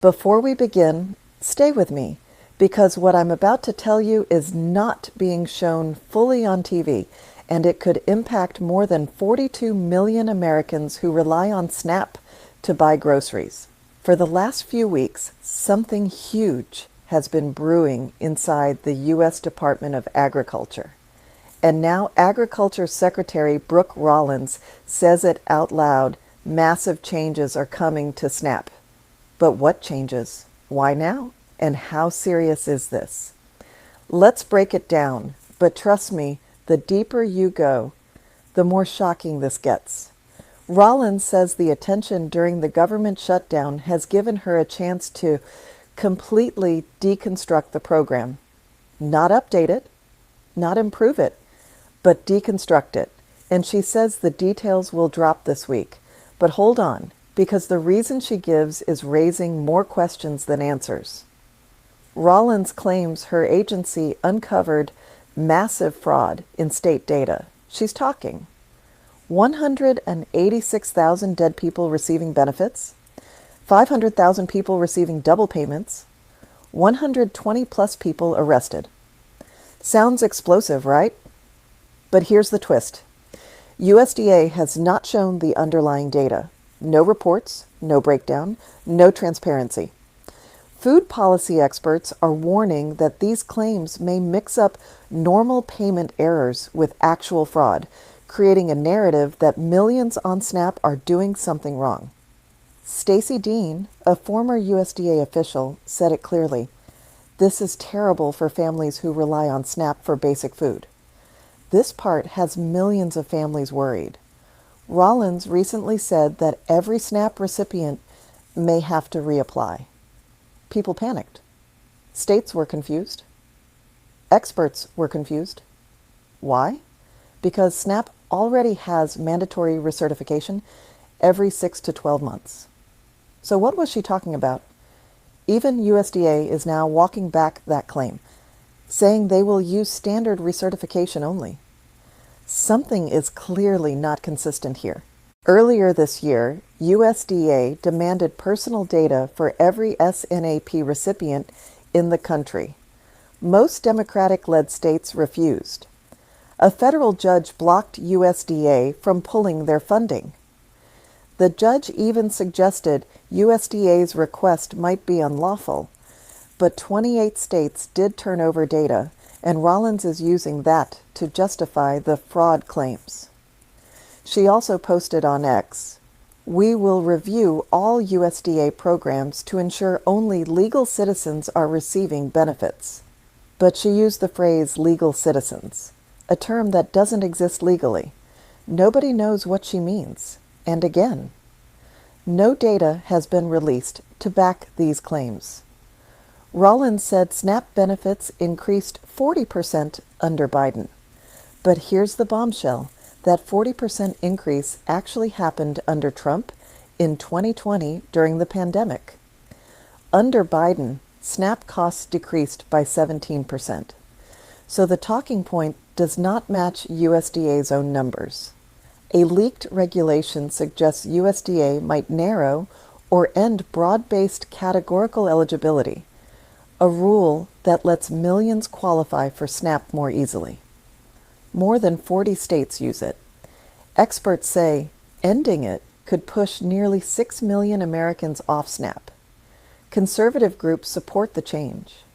Before we begin, stay with me, because what I'm about to tell you is not being shown fully on TV, and it could impact more than 42 million Americans who rely on SNAP to buy groceries. For the last few weeks, something huge has been brewing inside the U.S. Department of Agriculture. And now Agriculture Secretary Brooke Rollins says it out loud: massive changes are coming to SNAP. But what changes? Why now? And how serious is this? Let's break it down, but trust me, the deeper you go, the more shocking this gets. Rollins says the attention during the government shutdown has given her a chance to completely deconstruct the program. Not update it, not improve it, but deconstruct it. And she says the details will drop this week. But hold on, because the reason she gives is raising more questions than answers. Rollins claims her agency uncovered massive fraud in state data. She's talking 186,000 dead people receiving benefits, 500,000 people receiving double payments, 120 plus people arrested. Sounds explosive, right? But here's the twist. USDA has not shown the underlying data. No reports, no breakdown, no transparency. Food policy experts are warning that these claims may mix up normal payment errors with actual fraud, creating a narrative that millions on SNAP are doing something wrong. Stacey Dean, a former USDA official, said it clearly: "This is terrible for families who rely on SNAP for basic food." This part has millions of families worried. Rollins recently said that every SNAP recipient may have to reapply. People panicked. States were confused. Experts were confused. Why? Because SNAP already has mandatory recertification every 6 to 12 months. So what was she talking about? Even USDA is now walking back that claim, saying they will use standard recertification only. Something is clearly not consistent here. Earlier this year, USDA demanded personal data for every SNAP recipient in the country. Most Democratic-led states refused. A federal judge blocked USDA from pulling their funding. The judge even suggested USDA's request might be unlawful, but 28 states did turn over data, and Rollins is using that to justify the fraud claims. She also posted on X, "We will review all USDA programs to ensure only legal citizens are receiving benefits." But she used the phrase legal citizens, a term that doesn't exist legally. Nobody knows what she means. And again, no data has been released to back these claims. Rollins said SNAP benefits increased 40% under Biden. But here's the bombshell: that 40% increase actually happened under Trump in 2020 during the pandemic. Under Biden, SNAP costs decreased by 17%. So the talking point does not match USDA's own numbers. A leaked regulation suggests USDA might narrow or end broad-based categorical eligibility, a rule that lets millions qualify for SNAP more easily. More than 40 states use it. Experts say ending it could push nearly 6 million Americans off SNAP. Conservative groups support the change.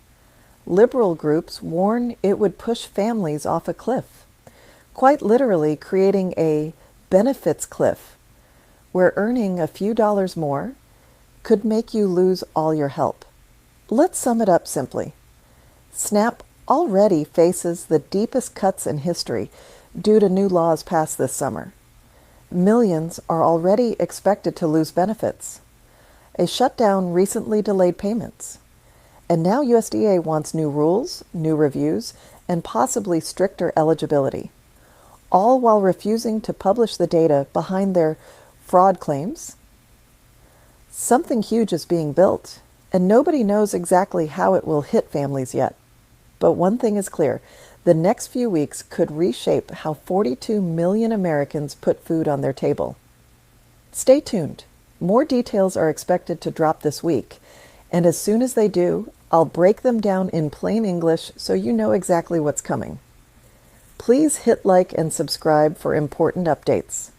Liberal groups warn it would push families off a cliff, quite literally creating a benefits cliff, where earning a few dollars more could make you lose all your help. Let's sum it up simply. SNAP already faces the deepest cuts in history due to new laws passed this summer. Millions are already expected to lose benefits. A shutdown recently delayed payments. And now USDA wants new rules, new reviews, and possibly stricter eligibility, all while refusing to publish the data behind their fraud claims. Something huge is being built, and nobody knows exactly how it will hit families yet. But one thing is clear: the next few weeks could reshape how 42 million Americans put food on their table. Stay tuned. More details are expected to drop this week, And as soon as they do, I'll break them down in plain English so you know exactly what's coming. Please hit like and subscribe for important updates.